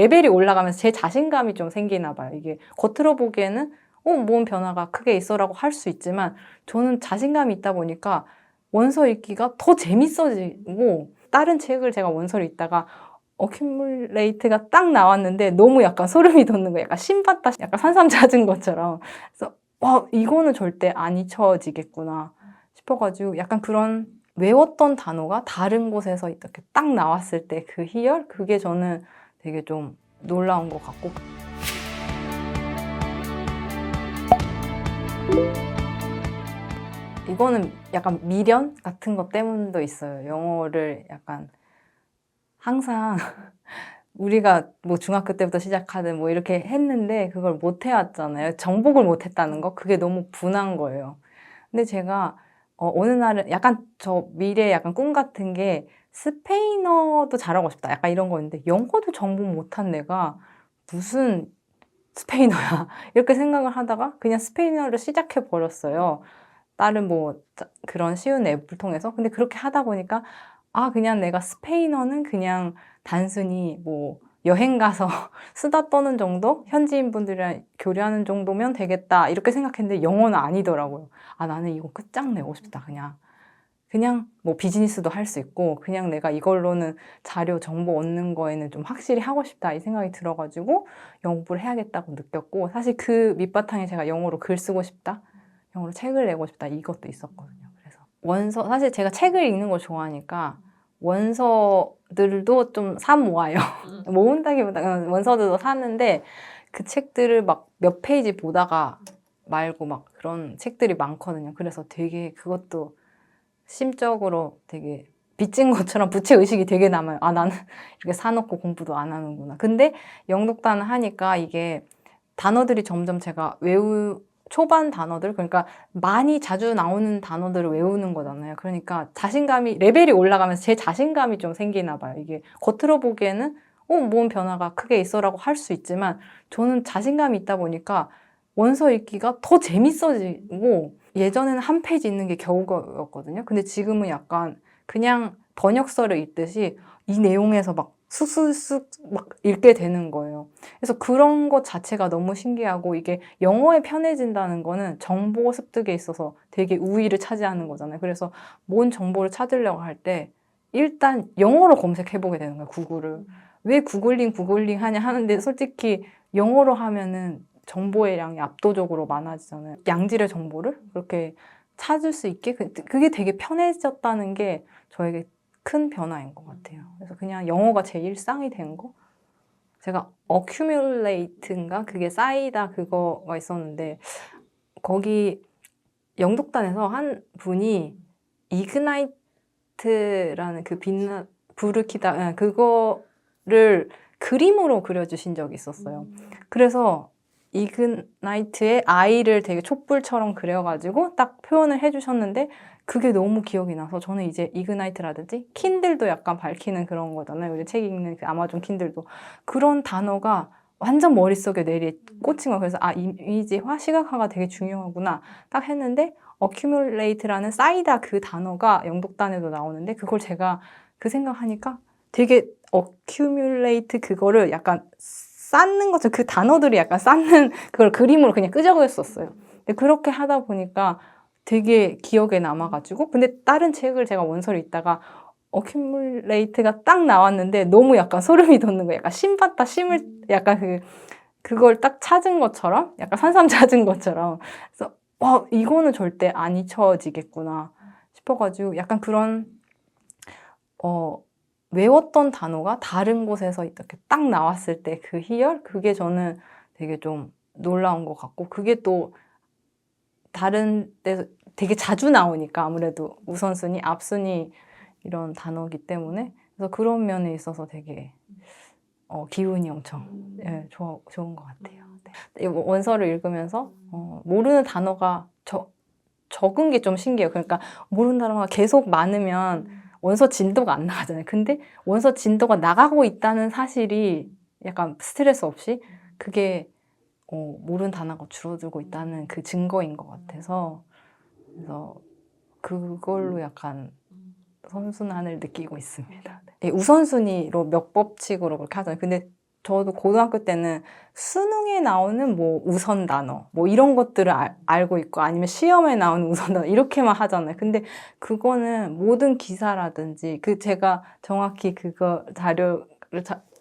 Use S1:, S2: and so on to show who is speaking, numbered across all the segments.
S1: 레벨이 올라가면서 제 자신감이 좀 생기나 봐요. 이게 겉으로 보기에는 뭔 변화가 크게 있어라고 할 수 있지만 저는 자신감이 있다 보니까 원서 읽기가 더 재밌어지고, 다른 책을 제가 원서를 읽다가 어큐뮬레이트가 딱 나왔는데 너무 약간 소름이 돋는 거예요. 약간 신받다, 약간 산삼 찾은 것처럼. 그래서 이거는 절대 안 잊혀지겠구나 싶어가지고, 약간 그런 외웠던 단어가 다른 곳에서 이렇게 딱 나왔을 때 그 희열? 그게 저는 되게 좀 놀라운 것 같고. 이거는 약간 미련 같은 것 때문도 있어요. 영어를 약간 항상 우리가 뭐 중학교 때부터 시작하든 뭐 이렇게 했는데 그걸 못 해왔잖아요. 정복을 못 했다는 거. 그게 너무 분한 거예요. 근데 제가 어느 날은 약간 저 미래에 약간 꿈 같은 게 스페인어도 잘하고 싶다. 약간 이런 거였는데 영어도 정복 못한 내가 무슨 스페인어야. 이렇게 생각을 하다가 그냥 스페인어를 시작해 버렸어요. 다른 뭐 그런 쉬운 앱을 통해서. 근데 그렇게 하다 보니까 그냥 내가 스페인어는 그냥 단순히 뭐 여행 가서 수다 떠는 정도? 현지인 분들이랑 교류하는 정도면 되겠다 이렇게 생각했는데 영어는 아니더라고요. 나는 이거 끝장내고 싶다. 그냥 뭐 비즈니스도 할 수 있고 그냥 내가 이걸로는 자료 정보 얻는 거에는 좀 확실히 하고 싶다 이 생각이 들어가지고 영어 공부를 해야겠다고 느꼈고, 사실 그 밑바탕에 제가 영어로 글 쓰고 싶다, 영어로 책을 내고 싶다 이것도 있었거든요. 그래서 사실 제가 책을 읽는 걸 좋아하니까 원서들도 좀 사 모아요. 모은다기보다 원서들도 사는데 그 책들을 막 몇 페이지 보다가 말고 막 그런 책들이 많거든요. 그래서 되게 그것도 심적으로 되게 빚진 것처럼 부채의식이 되게 남아요. 나는 이렇게 사놓고 공부도 안 하는구나. 근데 영독단을 하니까 이게 단어들이 점점 제가 초반 단어들, 그러니까 많이 자주 나오는 단어들을 외우는 거잖아요. 그러니까 자신감이, 레벨이 올라가면서 제 자신감이 좀 생기나 봐요. 이게 겉으로 보기에는 뭔 변화가 크게 있어라고 할 수 있지만 저는 자신감이 있다 보니까 원서 읽기가 더 재밌어지고, 예전에는 한 페이지 읽는 게 겨우거든요. 근데 지금은 약간 그냥 번역서를 읽듯이 이 내용에서 막 쑥쑥쑥 막 읽게 되는 거예요. 그래서 그런 것 자체가 너무 신기하고, 이게 영어에 편해진다는 거는 정보 습득에 있어서 되게 우위를 차지하는 거잖아요. 그래서 뭔 정보를 찾으려고 할 때 일단 영어로 검색해보게 되는 거예요, 구글을. 왜 구글링 하냐 하는데 솔직히 영어로 하면은 정보의 양이 압도적으로 많아지잖아요. 양질의 정보를 그렇게 찾을 수 있게 그게 되게 편해졌다는 게 저에게 큰 변화인 것 같아요. 그래서 그냥 영어가 제 일상이 된 거? 제가 accumulate인가? 그게 쌓이다 그거가 있었는데 거기 영독단에서 한 분이 ignite라는 그 불을 켜다 그거를 그림으로 그려주신 적이 있었어요. 그래서 이그나이트의 아이를 되게 촛불처럼 그려가지고 딱 표현을 해주셨는데 그게 너무 기억이 나서 저는 이제 이그나이트라든지 킨들도 약간 밝히는 그런 거잖아요. 우리 책 읽는 그 아마존 킨들도 그런 단어가 완전 머릿속에 꽂힌 거예요. 그래서 이미지화, 시각화가 되게 중요하구나 딱 했는데 accumulate라는 쌓이다 그 단어가 영독단에도 나오는데 그걸 제가 그 생각하니까 되게 accumulate 그거를 약간 쌓는 것처럼 그 단어들이 약간 쌓는 그걸 그림으로 그냥 끄적였었어요. 근데 그렇게 하다 보니까 되게 기억에 남아가지고, 근데 다른 책을 제가 원서를 읽다가 accumulate가 딱 나왔는데 너무 약간 소름이 돋는 거예요. 약간 신받다, 약간 그걸 딱 찾은 것처럼, 약간 산삼 찾은 것처럼. 그래서 이거는 절대 안 잊혀지겠구나 싶어가지고 약간 그런 외웠던 단어가 다른 곳에서 이렇게 딱 나왔을 때 그 희열? 그게 저는 되게 좀 놀라운 것 같고, 그게 또 다른 데서 되게 자주 나오니까 아무래도 우선순위, 앞순위 이런 단어기 때문에, 그래서 그런 면에 있어서 되게 기운이 엄청 좋은 것 같아요. 네. 원서를 읽으면서 모르는 단어가 적은 게 좀 신기해요. 그러니까 모르는 단어가 계속 많으면 원서 진도가 안 나가잖아요. 근데 원서 진도가 나가고 있다는 사실이 약간 스트레스 없이 그게 모르는 단어가 줄어들고 있다는 그 증거인 것 같아서, 그래서 그걸로 약간 선순환을 느끼고 있습니다. 네, 우선순위로 몇 법칙으로 그렇게 하잖아요. 근데 저도 고등학교 때는 수능에 나오는 뭐 우선 단어, 뭐 이런 것들을 알고 있고 아니면 시험에 나오는 우선 단어 이렇게만 하잖아요. 근데 그거는 모든 기사라든지 제가 정확히 그거 자료를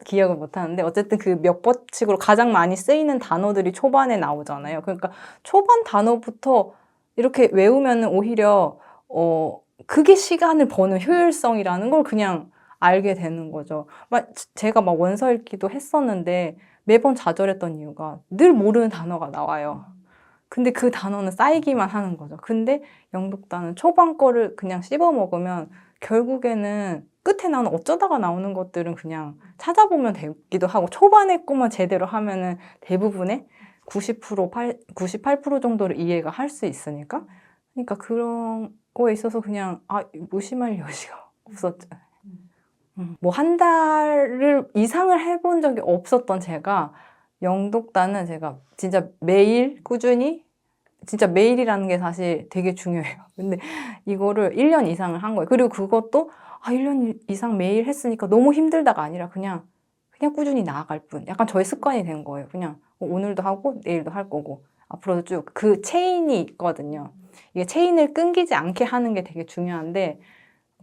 S1: 기억을 못 하는데 어쨌든 그 몇 번씩으로 가장 많이 쓰이는 단어들이 초반에 나오잖아요. 그러니까 초반 단어부터 이렇게 외우면은 오히려 그게 시간을 버는 효율성이라는 걸 그냥 알게 되는 거죠. 제가 막 원서 읽기도 했었는데 매번 좌절했던 이유가 늘 모르는 단어가 나와요. 근데 그 단어는 쌓이기만 하는 거죠. 근데 영독단은 초반 거를 그냥 씹어 먹으면 결국에는 끝에 나오는 어쩌다가 나오는 것들은 그냥 찾아보면 되기도 하고 초반에 거만 제대로 하면은 대부분의 90%, 98% 정도를 이해가 할 수 있으니까 그러니까 그런 거에 있어서 그냥 무심할 여지가 없었죠. 뭐 한 달을 이상을 해본 적이 없었던 제가 영독단은 제가 진짜 매일 꾸준히 진짜 매일이라는 게 사실 되게 중요해요. 근데 이거를 1년 이상을 한 거예요. 그리고 그것도 1년 이상 매일 했으니까 너무 힘들다가 아니라 그냥 꾸준히 나아갈 뿐. 약간 저의 습관이 된 거예요. 그냥 오늘도 하고 내일도 할 거고 앞으로도 쭉 그 체인이 있거든요. 이게 체인을 끊기지 않게 하는 게 되게 중요한데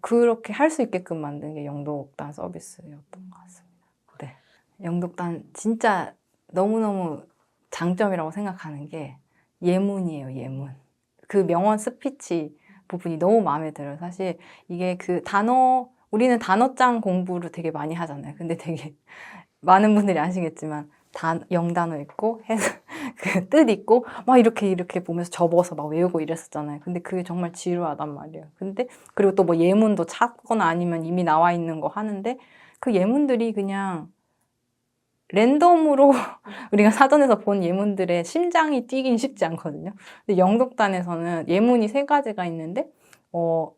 S1: 그렇게 할 수 있게끔 만든 게 영독단 서비스였던 것 같습니다. 네. 영독단 진짜 너무너무 장점이라고 생각하는 게 예문이에요, 예문. 그 명언 스피치 부분이 너무 마음에 들어요. 사실 이게 우리는 단어장 공부를 되게 많이 하잖아요. 근데 되게 많은 분들이 아시겠지만 영단어 있고 그 뜻 있고 막 이렇게 보면서 접어서 막 외우고 이랬었잖아요. 근데 그게 정말 지루하단 말이에요. 그리고 또 뭐 예문도 찾거나 아니면 이미 나와 있는 거 하는데 그 예문들이 그냥 랜덤으로 우리가 사전에서 본 예문들의 심장이 뛰긴 쉽지 않거든요. 근데 영독단에서는 예문이 3가지가 있는데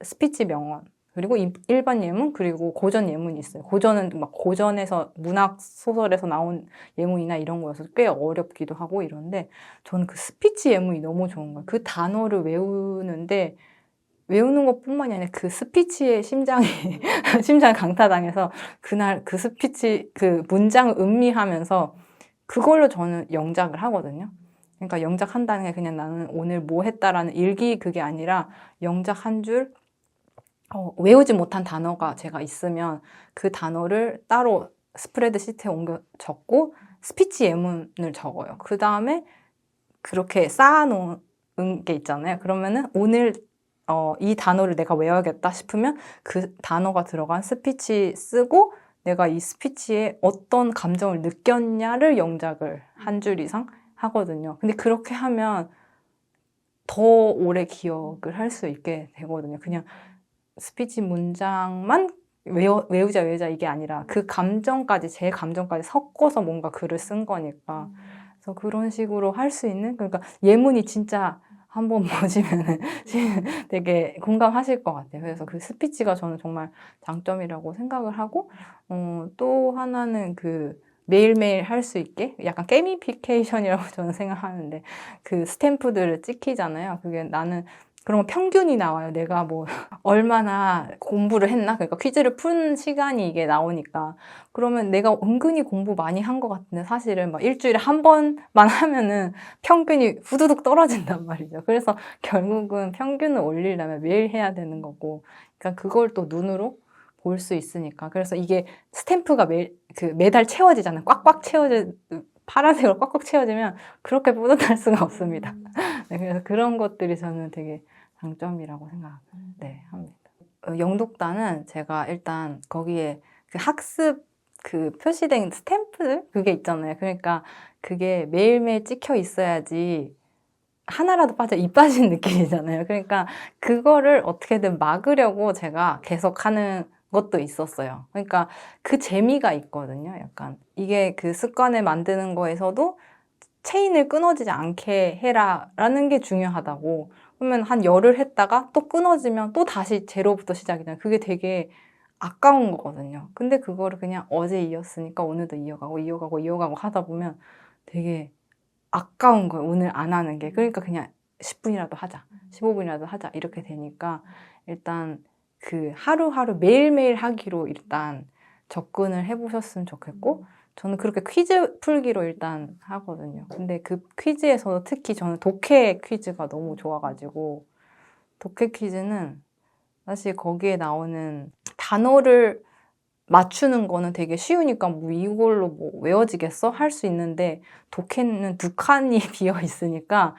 S1: 스피치 명언 그리고 일반 예문 그리고 고전 예문이 있어요. 고전은 막 고전에서 문학 소설에서 나온 예문이나 이런 거여서 꽤 어렵기도 하고 이런데 저는 그 스피치 예문이 너무 좋은 거예요. 그 단어를 외우는 것뿐만이 아니라 그 스피치의 심장 강타당해서 그날 그 스피치 그 문장을 음미하면서 그걸로 저는 영작을 하거든요. 그러니까 영작한다는 게 그냥 나는 오늘 뭐 했다라는 일기 그게 아니라 영작 한 줄 외우지 못한 단어가 제가 있으면 그 단어를 따로 스프레드 시트에 옮겨 적고 스피치 예문을 적어요. 그 다음에 그렇게 쌓아놓은 게 있잖아요. 그러면은 오늘 이 단어를 내가 외워야겠다 싶으면 그 단어가 들어간 스피치 쓰고 내가 이 스피치에 어떤 감정을 느꼈냐를 영작을 한 줄 이상 하거든요. 근데 그렇게 하면 더 오래 기억을 할 수 있게 되거든요. 그냥 스피치 문장만 외우자 이게 아니라 그 감정까지 제 감정까지 섞어서 뭔가 글을 쓴 거니까 그래서 그런 식으로 할 수 있는 그러니까 예문이 진짜 한번 보시면은 되게 공감하실 것 같아요. 그래서 그 스피치가 저는 정말 장점이라고 생각을 하고 또 하나는 그 매일매일 할 수 있게 약간 게이미피케이션이라고 저는 생각하는데 그 스탬프들을 찍히잖아요. 그게 나는 그러면 평균이 나와요. 내가 뭐 얼마나 공부를 했나? 그러니까 퀴즈를 푼 시간이 이게 나오니까. 그러면 내가 은근히 공부 많이 한 것 같은데 사실은 막 일주일에 한 번만 하면은 평균이 후두둑 떨어진단 말이죠. 그래서 결국은 평균을 올리려면 매일 해야 되는 거고. 그러니까 그걸 또 눈으로 볼 수 있으니까. 그래서 이게 스탬프가 매달 채워지잖아요. 파란색으로 꽉꽉 채워지면 그렇게 뿌듯할 수가 없습니다. 네, 그래서 그런 것들이 저는 되게 장점이라고 합니다. 영독단은 제가 일단 거기에 그 학습 그 표시된 스탬프들 그게 있잖아요. 그러니까 그게 매일매일 찍혀 있어야지 하나라도 빠져 입 빠진 느낌이잖아요. 그러니까 그거를 어떻게든 막으려고 제가 계속 하는 것도 있었어요. 그러니까 그 재미가 있거든요. 약간 이게 그 습관을 만드는 거에서도 체인을 끊어지지 않게 해라라는 게 중요하다고. 그러면 한 열흘 했다가 또 끊어지면 또 다시 제로부터 시작이잖아요. 그게 되게 아까운 거거든요. 근데 그거를 그냥 어제 이었으니까 오늘도 이어가고 하다 보면 되게 아까운 거예요. 오늘 안 하는 게. 그러니까 그냥 10분이라도 하자. 15분이라도 하자. 이렇게 되니까 일단 그 하루하루 매일매일 하기로 일단 접근을 해보셨으면 좋겠고 저는 그렇게 퀴즈 풀기로 일단 하거든요. 근데 그 퀴즈에서도 특히 저는 독해 퀴즈가 너무 좋아가지고 독해 퀴즈는 사실 거기에 나오는 단어를 맞추는 거는 되게 쉬우니까 뭐 이걸로 뭐 외워지겠어? 할 수 있는데 독해는 두 칸이 비어 있으니까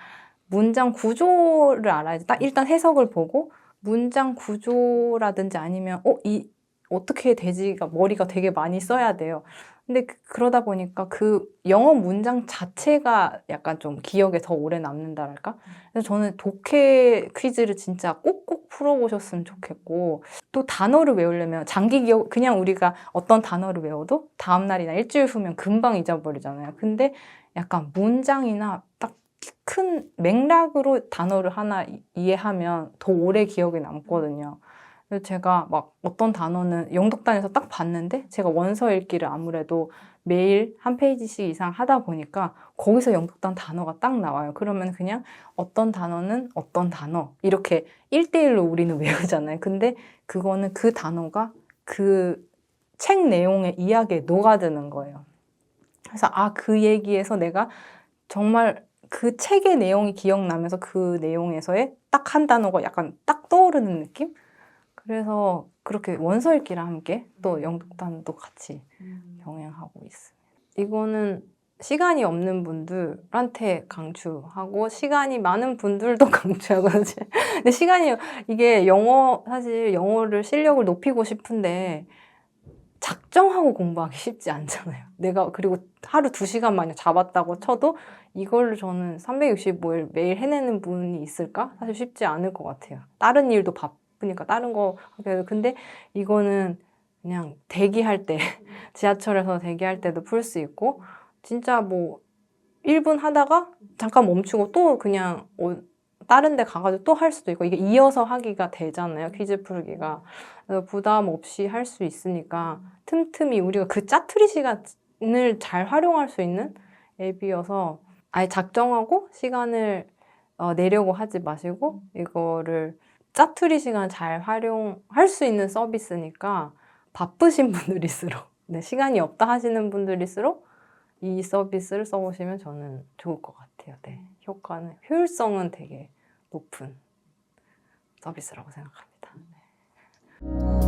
S1: 문장 구조를 알아야지. 딱 일단 해석을 보고 문장 구조라든지 아니면 어떻게 되지가 머리가 되게 많이 써야 돼요. 근데 그러다 보니까 그 영어 문장 자체가 약간 좀 기억에 더 오래 남는다랄까? 그래서 저는 독해 퀴즈를 진짜 꼭꼭 풀어보셨으면 좋겠고, 또 단어를 외우려면 장기 기억, 그냥 우리가 어떤 단어를 외워도 다음날이나 일주일 후면 금방 잊어버리잖아요. 근데 약간 문장이나 딱 큰 맥락으로 단어를 하나 이해하면 더 오래 기억에 남거든요. 그래서 제가 막 어떤 단어는 영독단에서 딱 봤는데 제가 원서 읽기를 아무래도 매일 한 페이지씩 이상 하다 보니까 거기서 영독단 단어가 딱 나와요. 그러면 그냥 어떤 단어는 어떤 단어 이렇게 1대1로 우리는 외우잖아요. 근데 그거는 그 단어가 그 책 내용의 이야기에 녹아드는 거예요. 그래서 그 얘기에서 내가 정말 그 책의 내용이 기억나면서 그 내용에서의 딱 한 단어가 약간 딱 떠오르는 느낌? 그래서 그렇게 원서 읽기랑 함께 또 영독단도 같이 병행하고 있습니다. 이거는 시간이 없는 분들한테 강추하고 시간이 많은 분들도 강추하고 근데 이게 사실 영어를 실력을 높이고 싶은데 작정하고 공부하기 쉽지 않잖아요. 내가 그리고 하루 2시간 만약 잡았다고 쳐도 이걸로 저는 365일 매일 해내는 분이 있을까? 사실 쉽지 않을 것 같아요. 다른 일도 바쁘니까 다른 거 하게 해도 근데 이거는 그냥 대기할 때 지하철에서 대기할 때도 풀 수 있고 진짜 뭐 1분 하다가 잠깐 멈추고 또 그냥 다른 데 가가지고 또 할 수도 있고 이게 이어서 하기가 되잖아요. 퀴즈 풀기가. 그래서 부담 없이 할 수 있으니까 틈틈이 우리가 그 짜투리 시간을 잘 활용할 수 있는 앱이어서 아예 작정하고 시간을 내려고 하지 마시고 이거를 짜투리 시간 잘 활용할 수 있는 서비스니까 바쁘신 분들일수록 시간이 없다 하시는 분들일수록 이 서비스를 써보시면 저는 좋을 것 같아요. 네, 효율성은 되게 높은 서비스라고 생각합니다. 네.